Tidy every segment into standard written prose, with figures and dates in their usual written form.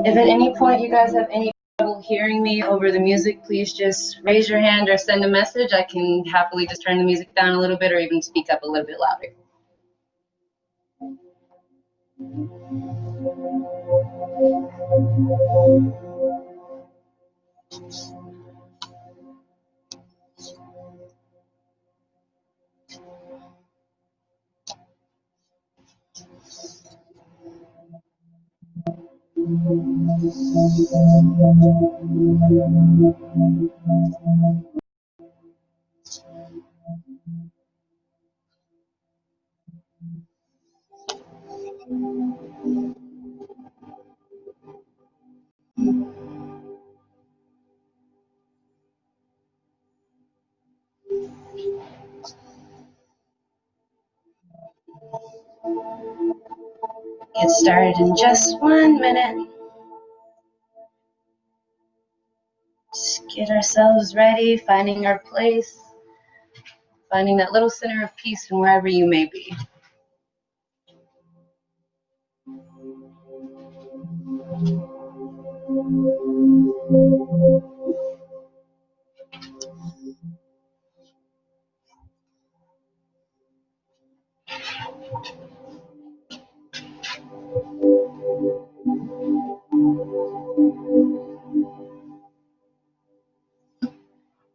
If at any point you guys have any trouble hearing me over the music, please just raise your hand or send a message. I can happily just turn the music down a little bit or even speak up a little bit louder. Get started in just 1 minute. Just get ourselves ready, finding our place, finding that little center of peace from wherever you may be.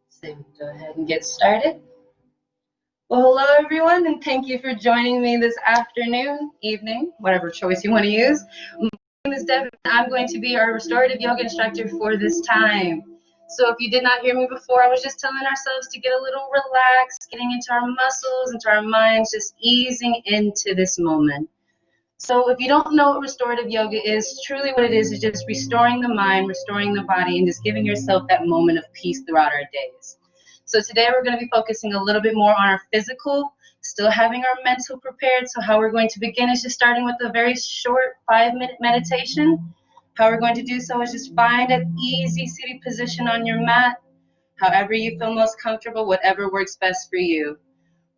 So go ahead and get started. Well, hello everyone, and thank you for joining me this afternoon, evening, whatever choice you want to use. My name is Deven. I'm going to be your restorative yoga instructor for this time. So if you did not hear me before, I was just telling ourselves to get a little relaxed, getting into our muscles, into our minds, just easing into this moment. So if you don't know what restorative yoga is, truly what it is just restoring the mind, restoring the body, and just giving yourself that moment of peace throughout our days. So today we're going to be focusing a little bit more on our physical, still having our mental prepared. So how we're going to begin is just starting with a very short 5-minute meditation. How we're going to do so is just find an easy seated position on your mat, however you feel most comfortable, whatever works best for you.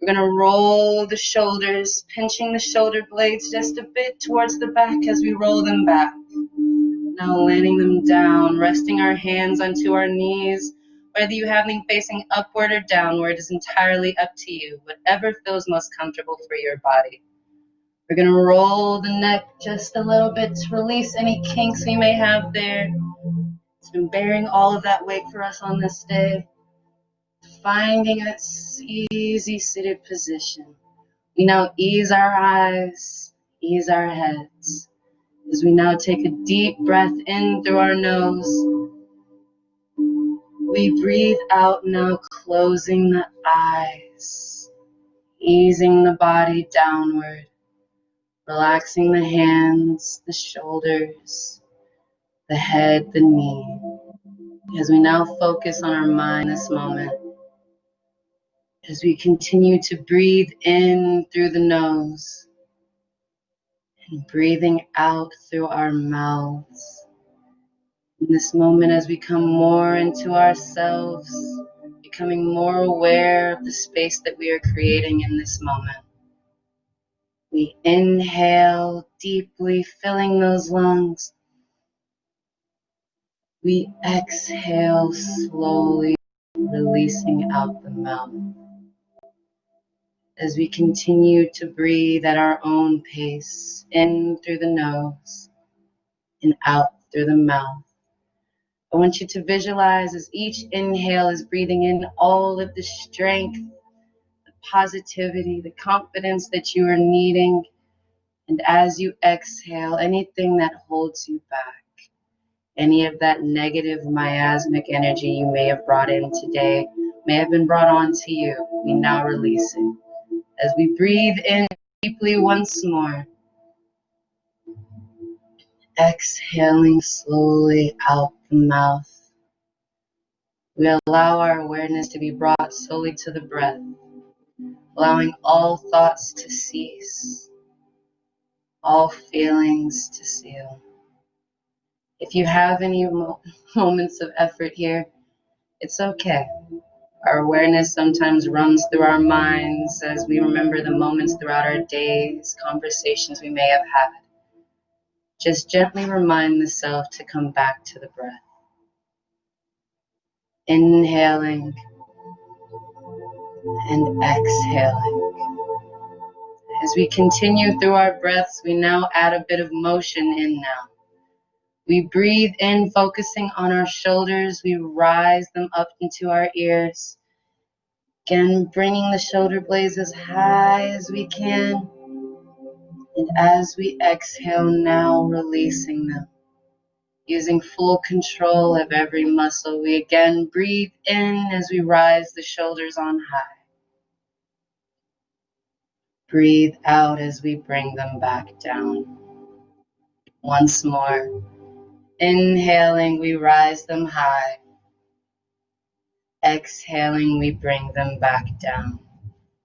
We're going to roll the shoulders, pinching the shoulder blades just a bit towards the back as we roll them back. Now landing them down, resting our hands onto our knees. Whether you have them facing upward or downward is entirely up to you, whatever feels most comfortable for your body. We're going to roll the neck just a little bit to release any kinks we may have there. It's been bearing all of that weight for us on this day. Finding that easy seated position. We now ease our eyes, ease our heads. As we now take a deep breath in through our nose, we breathe out now, closing the eyes, easing the body downward, relaxing the hands, the shoulders, the head, the knee. As we now focus on our mind this moment, as we continue to breathe in through the nose and breathing out through our mouths. In this moment, as we come more into ourselves, becoming more aware of the space that we are creating in this moment. We inhale deeply, filling those lungs. We exhale slowly, releasing out the mouth. As we continue to breathe at our own pace, in through the nose and out through the mouth. I want you to visualize as each inhale is breathing in all of the strength, the positivity, the confidence that you are needing. And as you exhale, anything that holds you back, any of that negative miasmic energy you may have brought in today, may have been brought on to you, we now release it. As we breathe in deeply once more, exhaling slowly out the mouth. We allow our awareness to be brought solely to the breath, allowing all thoughts to cease, all feelings to seal. If you have any moments of effort here, it's okay. Our awareness sometimes runs through our minds as we remember the moments throughout our days, conversations we may have had. Just gently remind the self to come back to the breath. Inhaling and exhaling. As we continue through our breaths, we now add a bit of motion in now. We breathe in, focusing on our shoulders. We rise them up into our ears. Again, bringing the shoulder blades as high as we can. And as we exhale now, releasing them. Using full control of every muscle, we again breathe in as we rise the shoulders on high. Breathe out as we bring them back down. Once more. Inhaling, we rise them high. Exhaling, we bring them back down.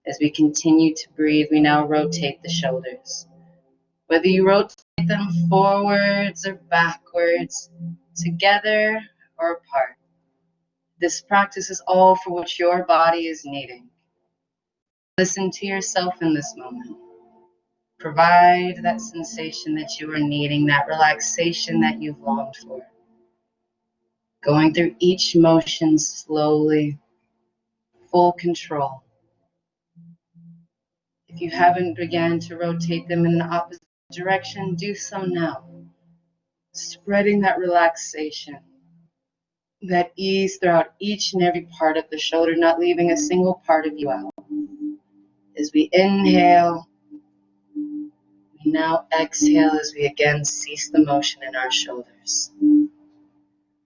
As we continue to breathe, we now rotate the shoulders. Whether you rotate them forwards or backwards, together or apart. This practice is all for what your body is needing. Listen to yourself in this moment. Provide that sensation that you are needing, that relaxation that you've longed for. Going through each motion slowly, full control. If you haven't begun to rotate them in the opposite direction, do so now. Spreading that relaxation, that ease throughout each and every part of the shoulder, not leaving a single part of you out. As we inhale, we now exhale as we again cease the motion in our shoulders.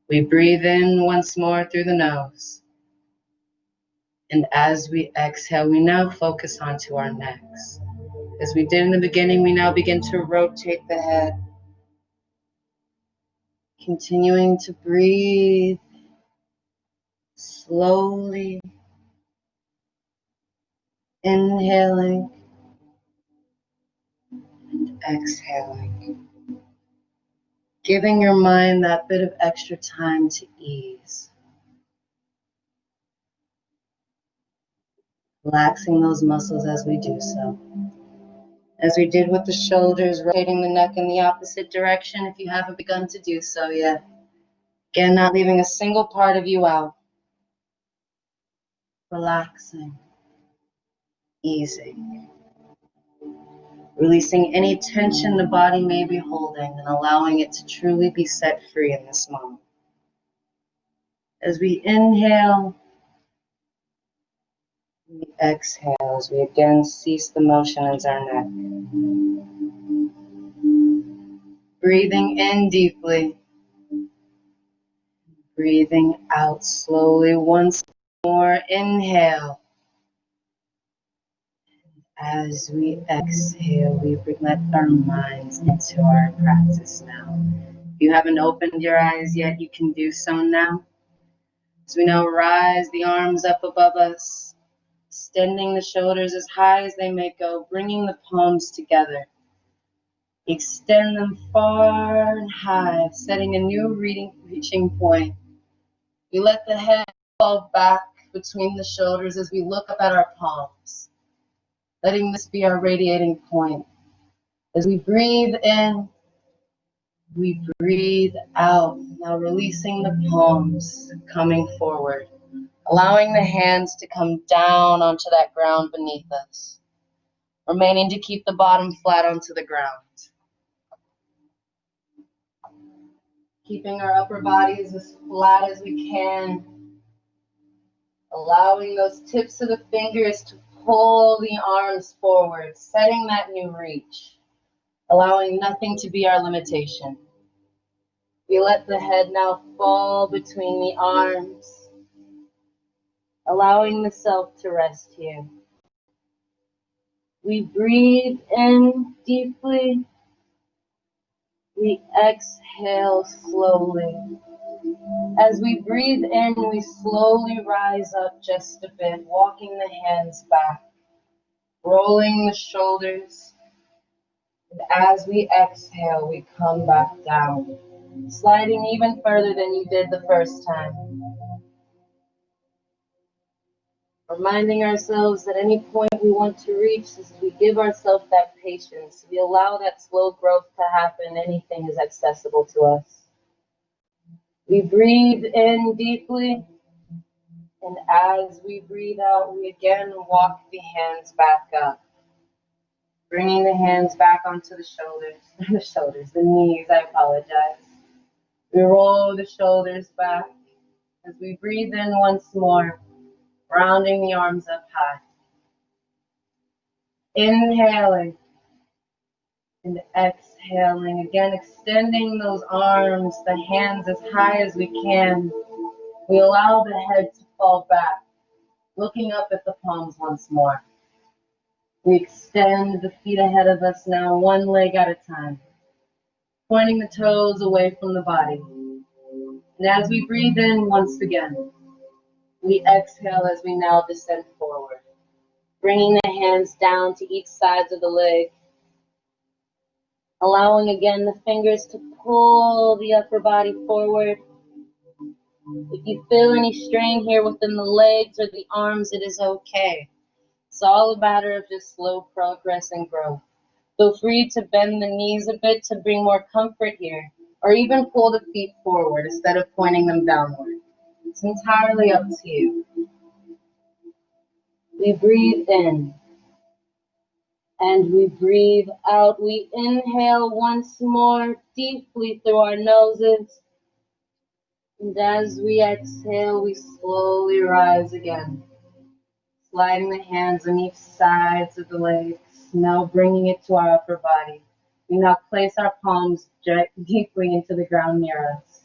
We breathe in once more through the nose. And as we exhale, we now focus onto our necks. As we did in the beginning, we now begin to rotate the head. Continuing to breathe slowly. Inhaling and exhaling. Giving your mind that bit of extra time to ease. Relaxing those muscles as we do so. As we did with the shoulders, rotating the neck in the opposite direction if you haven't begun to do so yet. Again, not leaving a single part of you out. Relaxing, easing. Releasing any tension the body may be holding and allowing it to truly be set free in this moment. As we inhale, we exhale as we again cease the motion in our neck. Breathing in deeply. Breathing out slowly once more. Inhale. As we exhale, we let our minds into our practice now. If you haven't opened your eyes yet, you can do so now. As we now rise the arms up above us, extending the shoulders as high as they may go, bringing the palms together. Extend them far and high, setting a new reaching point. We let the head fall back between the shoulders as we look up at our palms, letting this be our radiating point. As we breathe in, we breathe out, now releasing the palms, coming forward, allowing the hands to come down onto that ground beneath us, remaining to keep the bottom flat onto the ground. Keeping our upper bodies as flat as we can, allowing those tips of the fingers to pull the arms forward, setting that new reach, allowing nothing to be our limitation. We let the head now fall between the arms, allowing the self to rest here. We breathe in deeply. We exhale slowly. As we breathe in, we slowly rise up just a bit, walking the hands back, rolling the shoulders. And as we exhale, we come back down, sliding even further than you did the first time. Reminding ourselves at any point we want to reach, as we give ourselves that patience, we allow that slow growth to happen, anything is accessible to us. We breathe in deeply, and as we breathe out, we again walk the hands back up. Bringing the hands back onto the shoulders, the knees, I apologize. We roll the shoulders back as we breathe in once more, rounding the arms up high. Inhaling and exhaling, again extending those arms, the hands as high as we can. We allow the head to fall back, looking up at the palms once more. We extend the feet ahead of us now, one leg at a time, pointing the toes away from the body. And as we breathe in once again, we exhale as we now descend forward, bringing the hands down to each side of the leg, allowing again the fingers to pull the upper body forward. If you feel any strain here within the legs or the arms, it is okay. It's all a matter of just slow progress and growth. Feel free to bend the knees a bit to bring more comfort here, or even pull the feet forward instead of pointing them downward. It's entirely up to you. We breathe in and we breathe out. We inhale once more deeply through our noses. And as we exhale, we slowly rise again, sliding the hands on each sides of the legs, now bringing it to our upper body. We now place our palms deeply into the ground near us.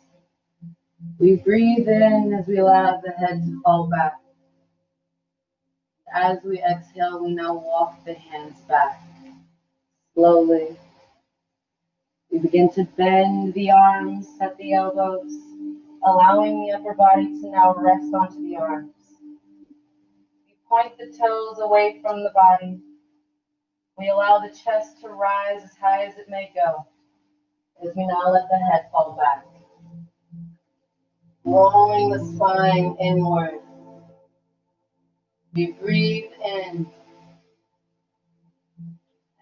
We breathe in as we allow the head to fall back. As we exhale, we now walk the hands back. Slowly, we begin to bend the arms at the elbows, allowing the upper body to now rest onto the arms. We point the toes away from the body. We allow the chest to rise as high as it may go, as we now let the head fall back. Rolling the spine inward. We breathe in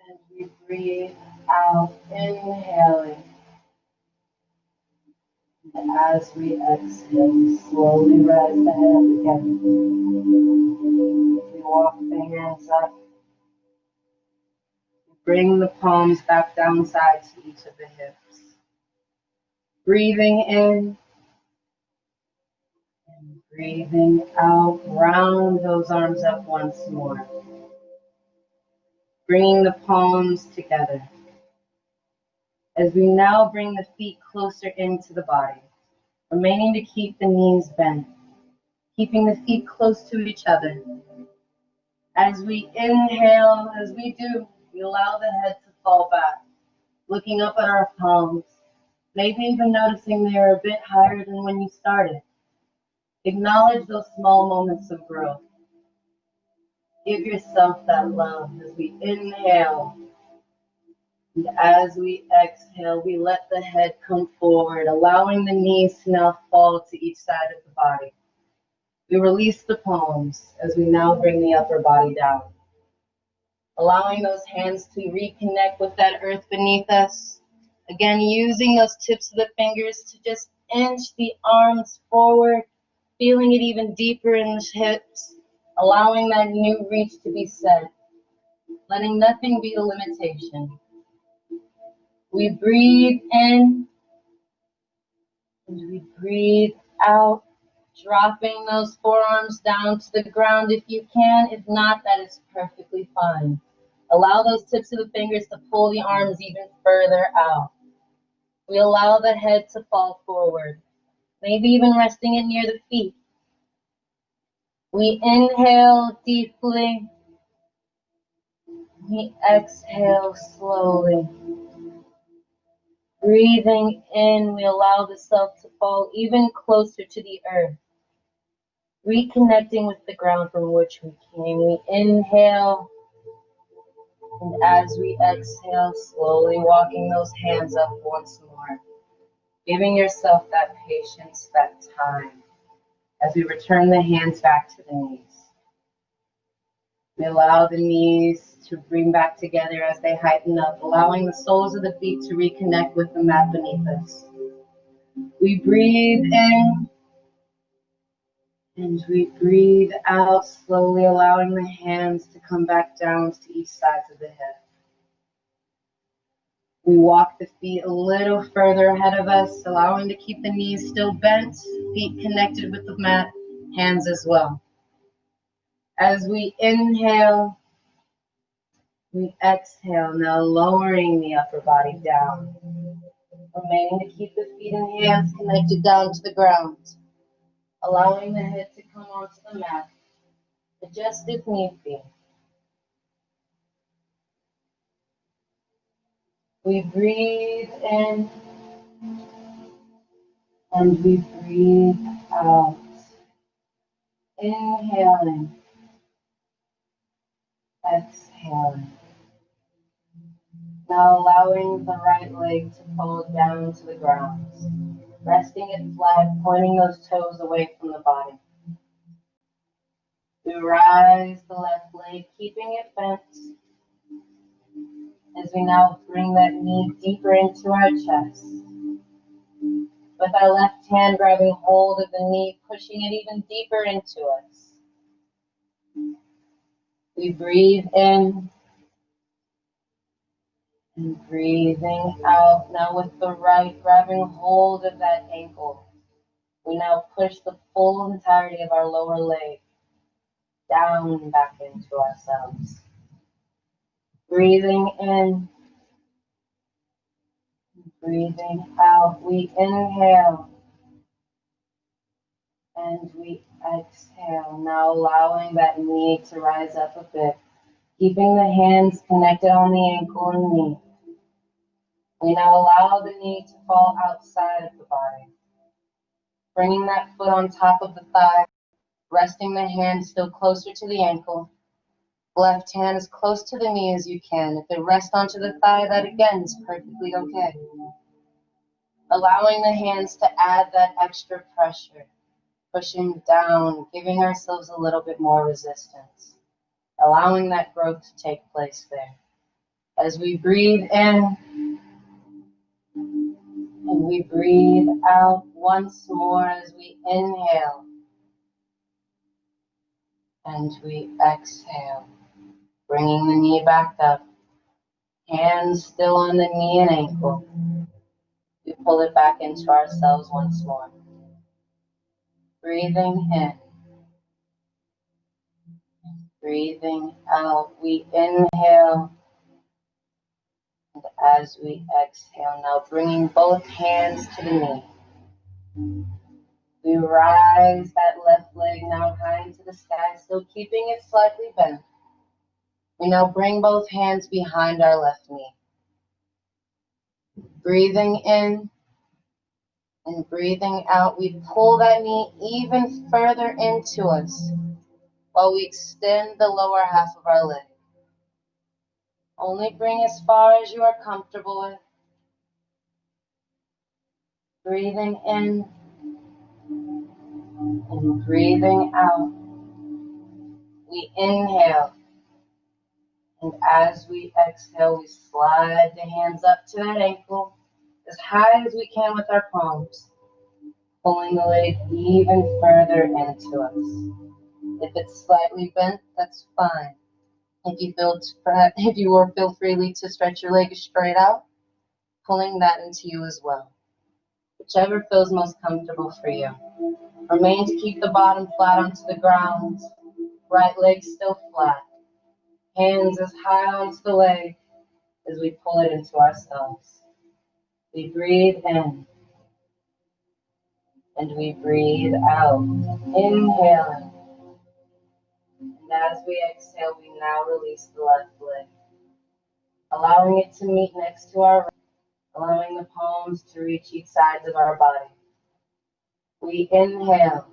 and we breathe out, inhaling. And as we exhale, we slowly rise the head again. We walk the hands up. We bring the palms back down sides to each of the hips. Breathing in and breathing out. Round those arms up once more. Bringing the palms together. As we now bring the feet closer into the body, remaining to keep the knees bent, keeping the feet close to each other. As we inhale, as we do, we allow the head to fall back, looking up at our palms, maybe even noticing they are a bit higher than when you started. Acknowledge those small moments of growth. Give yourself that love as we inhale. And as we exhale, we let the head come forward, allowing the knees to now fall to each side of the body. We release the palms as we now bring the upper body down, allowing those hands to reconnect with that earth beneath us. Again, using those tips of the fingers to just inch the arms forward, feeling it even deeper in the hips, allowing that new reach to be set, letting nothing be a limitation. We breathe in and we breathe out, dropping those forearms down to the ground if you can. If not, that is perfectly fine. Allow those tips of the fingers to pull the arms even further out. We allow the head to fall forward, maybe even resting it near the feet. We inhale deeply. We exhale slowly. Breathing in, we allow the self to fall even closer to the earth, reconnecting with the ground from which we came. We inhale, and as we exhale, slowly walking those hands up once more, giving yourself that patience, that time, as we return the hands back to the knees. We allow the knees to bring back together as they heighten up, allowing the soles of the feet to reconnect with the mat beneath us. We breathe in and we breathe out, slowly allowing the hands to come back down to each side of the head. We walk the feet a little further ahead of us, allowing to keep the knees still bent, feet connected with the mat, hands as well. As we inhale, we exhale, now lowering the upper body down, remaining to keep the feet and hands connected down to the ground, allowing the head to come onto the mat, adjust if need be. We breathe in and we breathe out. Inhaling, exhaling. Now allowing the right leg to fold down to the ground, resting it flat, pointing those toes away from the body. We rise the left leg, keeping it bent, as we now bring that knee deeper into our chest. With our left hand grabbing hold of the knee, pushing it even deeper into us. We breathe in and breathing out. Now with the right, grabbing hold of that ankle. We now push the full entirety of our lower leg down and back into ourselves. Breathing in, breathing out. We inhale and we exhale. Now allowing that knee to rise up a bit, keeping the hands connected on the ankle and knee. We now allow the knee to fall outside of the body, bringing that foot on top of the thigh, resting the hand still closer to the ankle. Left hand as close to the knee as you can. If it rests onto the thigh, that again is perfectly okay. Allowing the hands to add that extra pressure, pushing down, giving ourselves a little bit more resistance, allowing that growth to take place there. As we breathe in and we breathe out once more, as we inhale and we exhale, bringing the knee back up, hands still on the knee and ankle. We pull it back into ourselves once more. Breathing in, breathing out. We inhale, and as we exhale, now bringing both hands to the knee. We rise that left leg now high into the sky, still keeping it slightly bent. We now bring both hands behind our left knee. Breathing in and breathing out, we pull that knee even further into us while we extend the lower half of our leg. Only bring as far as you are comfortable with. Breathing in and breathing out. We inhale, and as we exhale, we slide the hands up to that ankle as high as we can with our palms, pulling the leg even further into us. If it's slightly bent, that's fine. If you feel freely to stretch your leg straight out, pulling that into you as well. Whichever feels most comfortable for you. Remain to keep the bottom flat onto the ground. Right leg still flat. Hands as high onto the leg as we pull it into ourselves. We breathe in and we breathe out. Inhaling. And as we exhale, we now release the left leg, allowing it to meet next to our right, allowing the palms to reach each sides of our body. We inhale.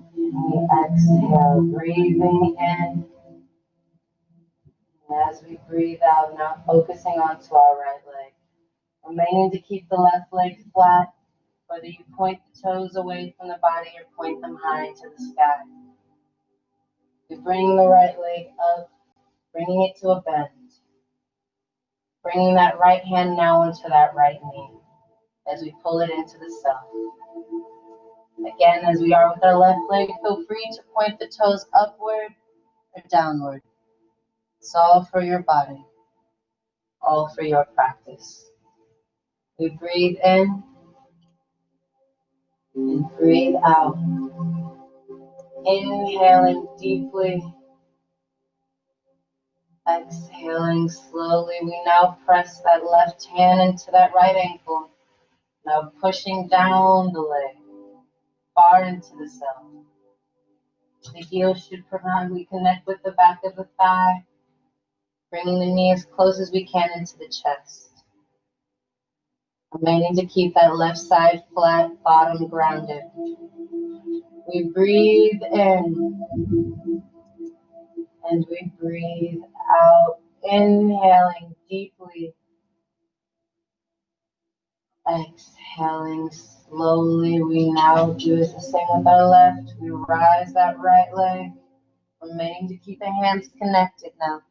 We exhale, breathing in. And as we breathe out, now focusing onto our right leg. Remaining to keep the left leg flat, whether you point the toes away from the body or point them high into the sky. We bring the right leg up, bringing it to a bend. Bringing that right hand now into that right knee as we pull it into the self. Again, as we are with our left leg, feel free to point the toes upward or downward. It's all for your body, all for your practice. We breathe in and breathe out. Inhaling deeply, exhaling slowly. We now press that left hand into that right ankle. Now pushing down the leg, far into the self. The heel should probably connect with the back of the thigh, bringing the knee as close as we can into the chest. Remaining to keep that left side flat, bottom grounded. We breathe in and we breathe out, inhaling deeply, exhaling slowly. We now do the same with our left. We rise that right leg, remaining to keep the hands connected now.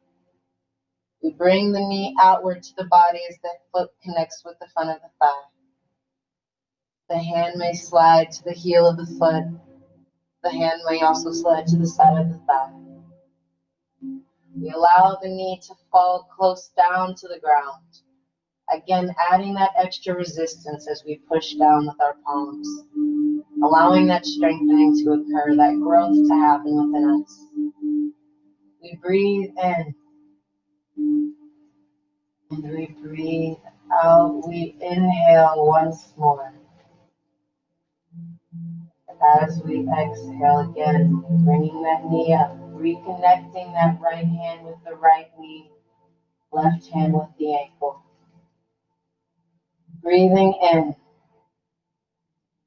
We bring the knee outward to the body as the foot connects with the front of the thigh. The hand may slide to the heel of the foot. The hand may also slide to the side of the thigh. We allow the knee to fall close down to the ground. Again, adding that extra resistance as we push down with our palms. Allowing that strengthening to occur, that growth to happen within us. We breathe in. And we breathe out. We inhale once more. As we exhale again, bringing that knee up, reconnecting that right hand with the right knee, left hand with the ankle. Breathing in.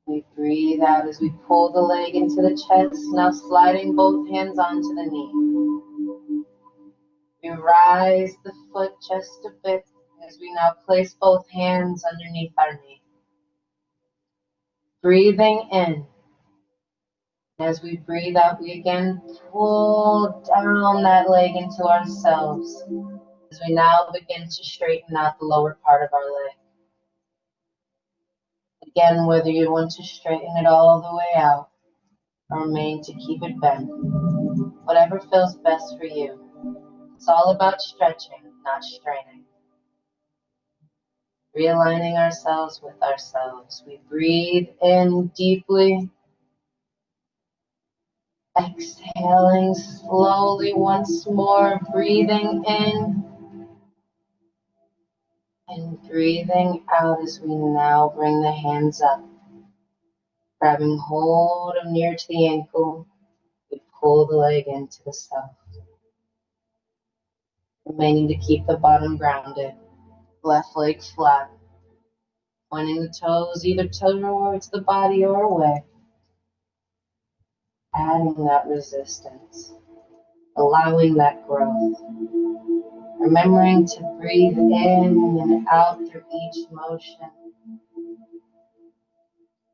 We breathe out as we pull the leg into the chest, now sliding both hands onto the knee. We rise the foot just a bit as we now place both hands underneath our knee. Breathing in. As we breathe out, we again pull down that leg into ourselves as we now begin to straighten out the lower part of our leg. Again, whether you want to straighten it all the way out or remain to keep it bent, whatever feels best for you. It's all about stretching, not straining. Realigning ourselves with ourselves. We breathe in deeply. Exhaling slowly once more, breathing in and breathing out as we now bring the hands up. Grabbing hold of near to the ankle, we pull the leg into the self. Remaining to keep the bottom grounded, left leg flat. Pointing the toes either towards the body or away. Adding that resistance, allowing that growth. Remembering to breathe in and out through each motion.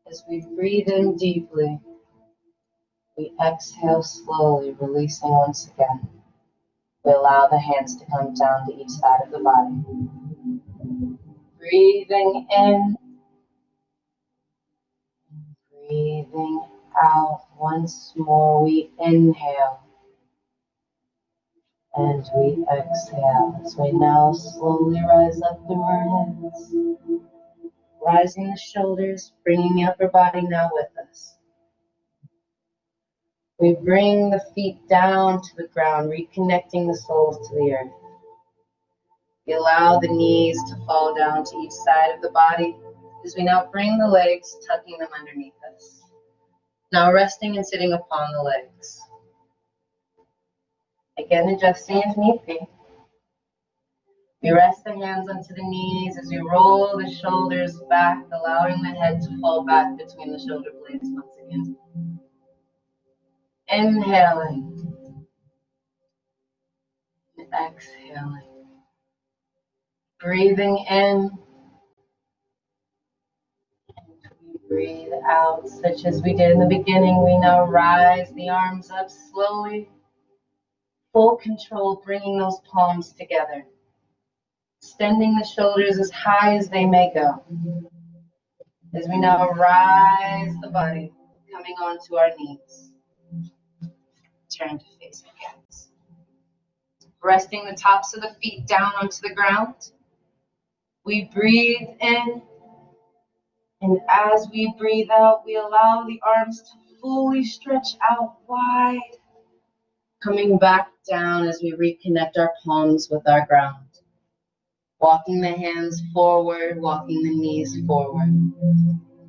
As we breathe in deeply, we exhale slowly, releasing once again. We allow the hands to come down to each side of the body. Breathing in, breathing out. Once more, we inhale. And we exhale as we now slowly rise up through our heads. Rising the shoulders, bringing the upper body now with us. We bring the feet down to the ground, reconnecting the soles to the earth. We allow the knees to fall down to each side of the body as we now bring the legs, tucking them underneath us. Now resting and sitting upon the legs. Again, adjusting as need be. We rest the hands onto the knees as we roll the shoulders back, allowing the head to fall back between the shoulder blades once again. Inhaling and exhaling. Breathing in and we breathe out, such as we did in the beginning. We now rise the arms up slowly, full control, bringing those palms together. Extending the shoulders as high as they may go. As we now rise the body, coming onto our knees. Turn to face the hands. Resting the tops of the feet down onto the ground. We breathe in, and as we breathe out, we allow the arms to fully stretch out wide. Coming back down as we reconnect our palms with our ground. Walking the hands forward, walking the knees forward.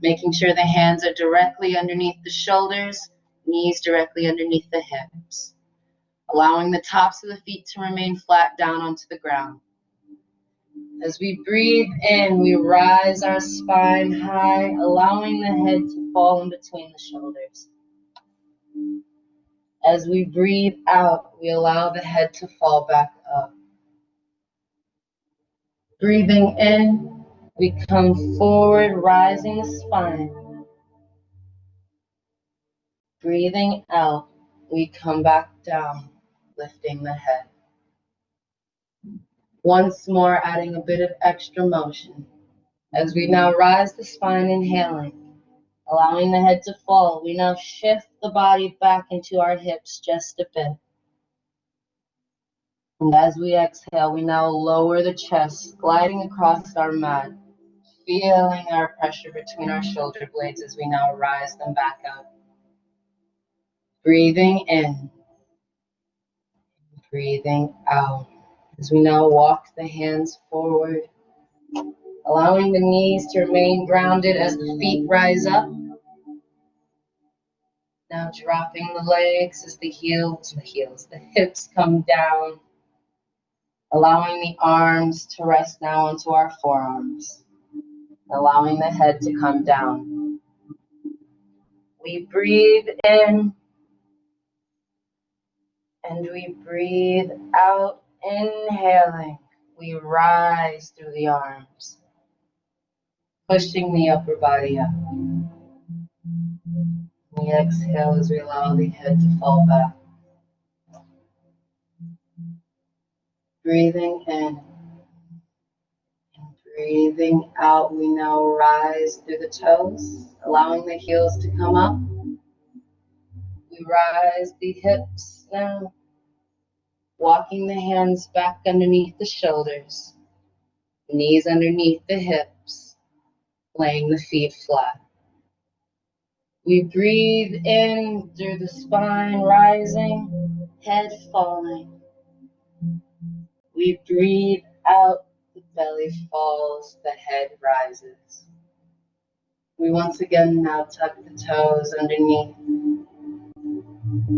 Making sure the hands are directly underneath the shoulders, knees directly underneath the hips. Allowing the tops of the feet to remain flat down onto the ground. As we breathe in, we rise our spine high, allowing the head to fall in between the shoulders. As we breathe out, we allow the head to fall back up. Breathing in, we come forward, rising the spine. Breathing out, we come back down, lifting the head. Once more, adding a bit of extra motion. As we now rise the spine, inhaling, allowing the head to fall, we now shift the body back into our hips just a bit. And as we exhale, we now lower the chest, gliding across our mat, feeling our pressure between our shoulder blades as we now rise them back up. Breathing in, breathing out. As we now walk the hands forward, allowing the knees to remain grounded as the feet rise up. Now dropping the legs as the hips come down, allowing the arms to rest now onto our forearms, allowing the head to come down. We breathe in and we breathe out, inhaling. We rise through the arms, pushing the upper body up. We exhale as we allow the head to fall back. Breathing in and breathing out, we now rise through the toes, allowing the heels to come up. We rise the hips now, walking the hands back underneath the shoulders, knees underneath the hips, laying the feet flat. We breathe in through the spine, rising, head falling. We breathe out, the belly falls, the head rises. We once again now tuck the toes underneath,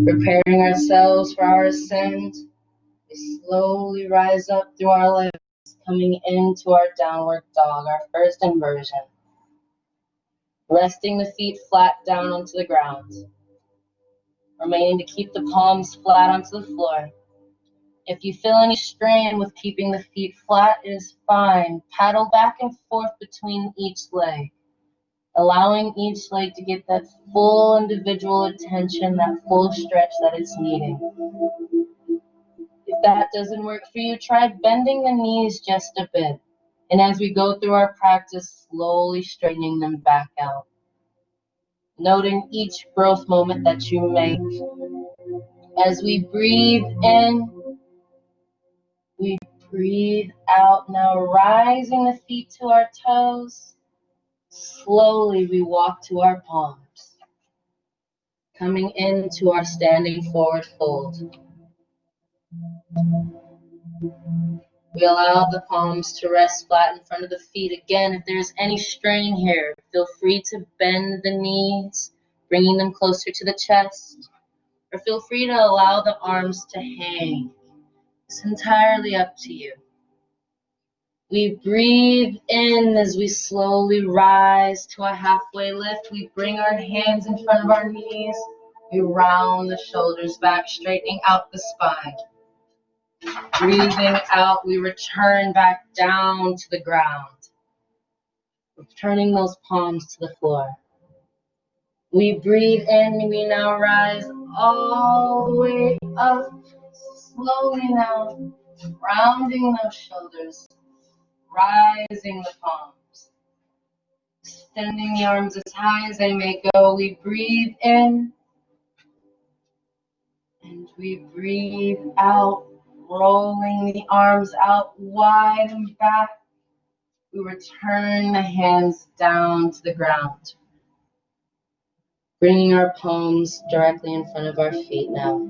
preparing ourselves for our ascent. We slowly rise up through our legs, coming into our downward dog, our first inversion. Resting the feet flat down onto the ground. Remaining to keep the palms flat onto the floor. If you feel any strain with keeping the feet flat, it is fine. Paddle back and forth between each leg, allowing each leg to get that full individual attention, that full stretch that it's needing. If that doesn't work for you, try bending the knees just a bit. And as we go through our practice, slowly straightening them back out. Noting each growth moment that you make. As we breathe in, we breathe out. Now rising the feet to our toes. Slowly we walk to our palms. Coming into our standing forward fold. We allow the palms to rest flat in front of the feet. Again, if there's any strain here, feel free to bend the knees, bringing them closer to the chest, or feel free to allow the arms to hang. It's entirely up to you. We breathe in as we slowly rise to a halfway lift. We bring our hands in front of our knees. We round the shoulders back, straightening out the spine. Breathing out, we return back down to the ground. Returning those palms to the floor. We breathe in, we now rise all the way up, slowly now, rounding those shoulders, rising the palms, extending the arms as high as they may go. We breathe in and we breathe out, rolling the arms out wide and back. We return the hands down to the ground, bringing our palms directly in front of our feet now.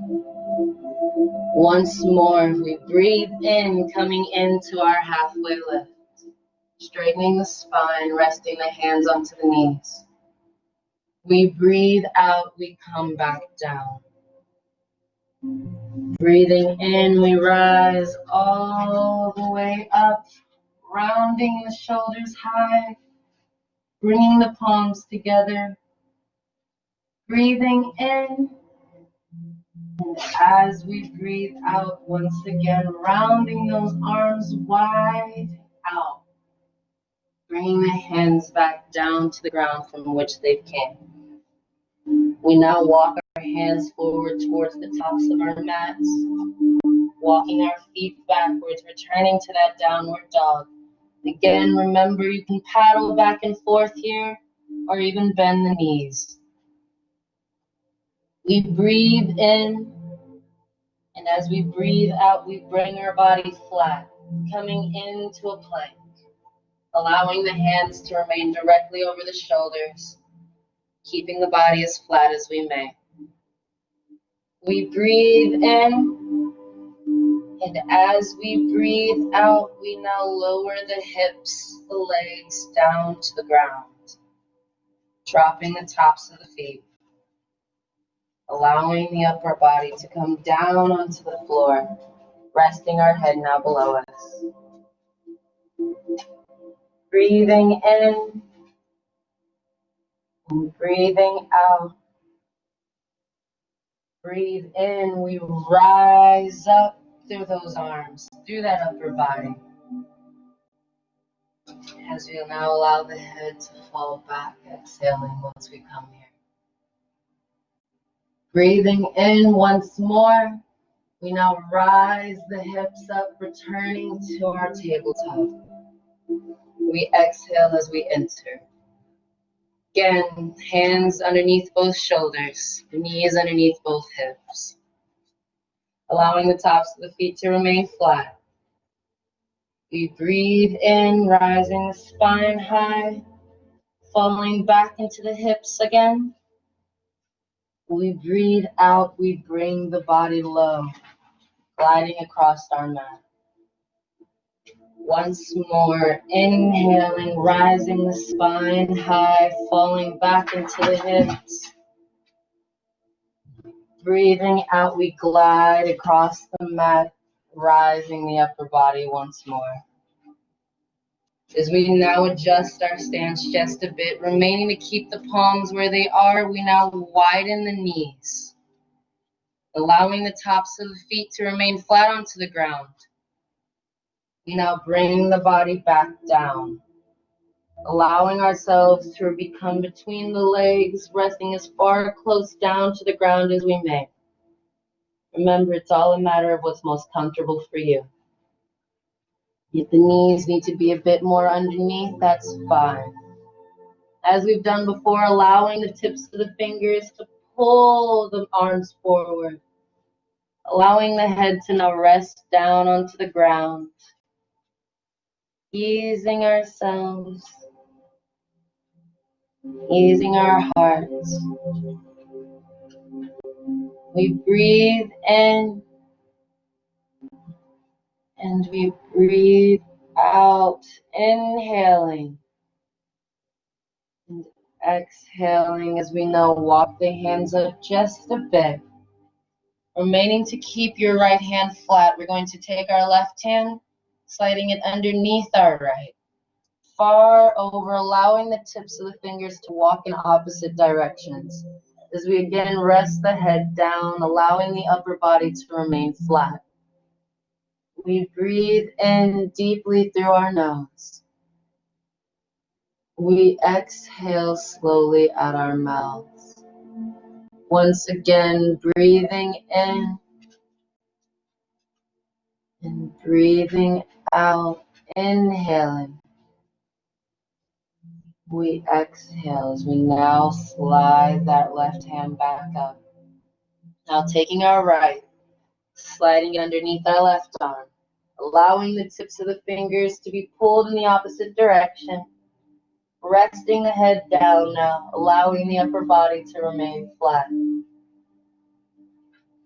Once more, we breathe in, coming into our halfway lift, straightening the spine, resting the hands onto the knees. We breathe out, we come back down. Breathing in, we rise all the way up, rounding the shoulders high, bringing the palms together. Breathing in, and as we breathe out, once again, rounding those arms wide out, bringing the hands back down to the ground from which they came. We now walk our hands forward towards the tops of our mats, walking our feet backwards, returning to that downward dog. Again, remember you can paddle back and forth here, or even bend the knees. We breathe in, and as we breathe out, we bring our body flat, coming into a plank, allowing the hands to remain directly over the shoulders, keeping the body as flat as we may. We breathe in, and as we breathe out, we now lower the hips, the legs down to the ground, dropping the tops of the feet, allowing the upper body to come down onto the floor, resting our head now below us. Breathing in and breathing out. Breathe in, we rise up through those arms, through that upper body. As we now allow the head to fall back, exhaling once we come here. Breathing in once more, we now rise the hips up, returning to our tabletop. We exhale as we enter. Again, hands underneath both shoulders, knees underneath both hips. Allowing the tops of the feet to remain flat. We breathe in, rising the spine high, falling back into the hips again. We breathe out, we bring the body low, gliding across our mat. Once more, inhaling, rising the spine high, falling back into the hips. Breathing out, we glide across the mat, rising the upper body once more. As we now adjust our stance just a bit, remaining to keep the palms where they are, we now widen the knees, allowing the tops of the feet to remain flat onto the ground. We now bring the body back down, allowing ourselves to become between the legs, resting as far close down to the ground as we may. Remember, it's all a matter of what's most comfortable for you. If the knees need to be a bit more underneath, that's fine. As we've done before, allowing the tips of the fingers to pull the arms forward, allowing the head to now rest down onto the ground, easing ourselves, easing our hearts. We breathe in and we breathe out, inhaling and exhaling as we now walk the hands up just a bit. Remaining to keep your right hand flat, we're going to take our left hand, sliding it underneath our right, far over, allowing the tips of the fingers to walk in opposite directions. As we again rest the head down, allowing the upper body to remain flat. We breathe in deeply through our nose. We exhale slowly at our mouths. Once again, breathing in Breathing out, inhaling. We exhale as we now slide that left hand back up. Now taking our right, sliding it underneath our left arm, allowing the tips of the fingers to be pulled in the opposite direction, resting the head down now, allowing the upper body to remain flat.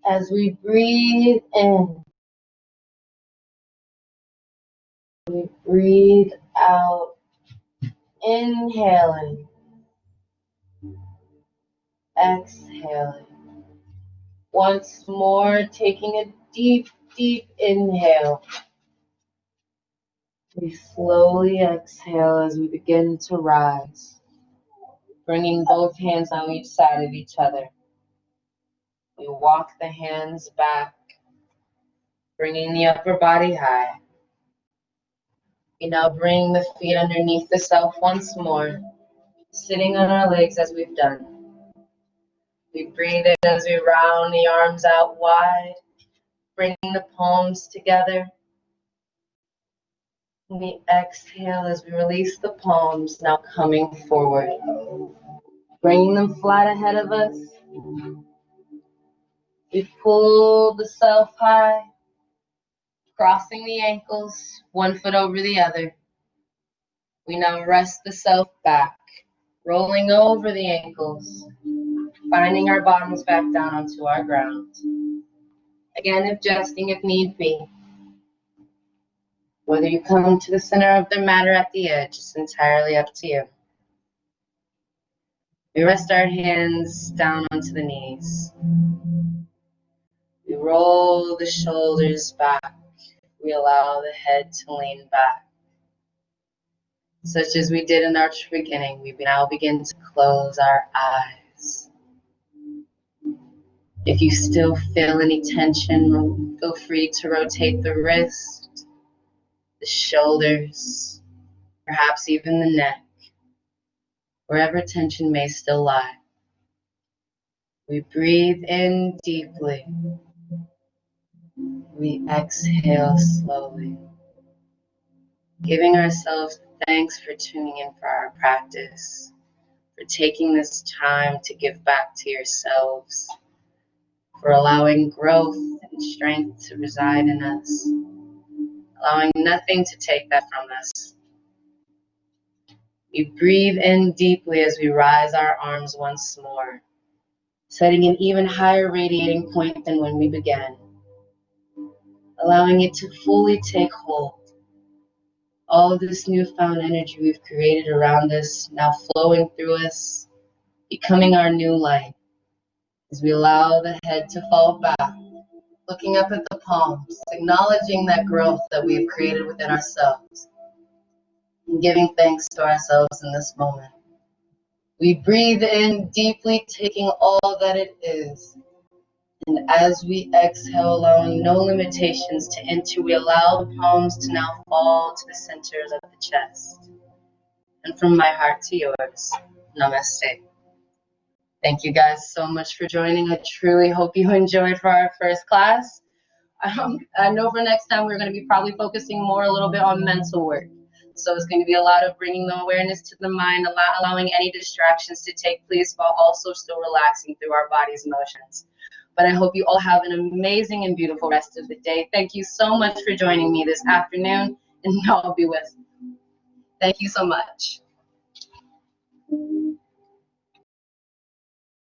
As we breathe in, we breathe out, inhaling, exhaling. Once more, taking a deep, deep inhale. We slowly exhale as we begin to rise, bringing both hands on each side of each other. We walk the hands back, bringing the upper body high. We now bring the feet underneath the self once more, sitting on our legs as we've done. We breathe in as we round the arms out wide, bringing the palms together. We exhale as we release the palms, now coming forward, bringing them flat ahead of us. We pull the self high, crossing the ankles, one foot over the other. We now rest the self back, rolling over the ankles, finding our bottoms back down onto our ground. Again, adjusting if need be. Whether you come to the center of the mat or at the edge, it's entirely up to you. We rest our hands down onto the knees. We roll the shoulders back. We allow the head to lean back. Such as we did in our beginning, we now begin to close our eyes. If you still feel any tension, feel free to rotate the wrist, the shoulders, perhaps even the neck, wherever tension may still lie. We breathe in deeply. We exhale slowly, giving ourselves thanks for tuning in for our practice, for taking this time to give back to yourselves, for allowing growth and strength to reside in us, allowing nothing to take that from us. We breathe in deeply as we rise our arms once more, setting an even higher radiating point than when we began, allowing it to fully take hold. All of this newfound energy we've created around us, now flowing through us, becoming our new light, as we allow the head to fall back, looking up at the palms, acknowledging that growth that we've created within ourselves, and giving thanks to ourselves in this moment. We breathe in deeply, taking all that it is. And as we exhale, allowing no limitations to enter, we allow the palms to now fall to the centers of the chest. And from my heart to yours, namaste. Thank you guys so much for joining. I truly hope you enjoyed for our first class. I know for next time we're going to be probably focusing more a little bit on mental work. So it's going to be a lot of bringing the awareness to the mind, allowing any distractions to take place while also still relaxing through our body's motions. But I hope you all have an amazing and beautiful rest of the day. Thank you so much for joining me this afternoon, and y'all be with me. Thank you so much.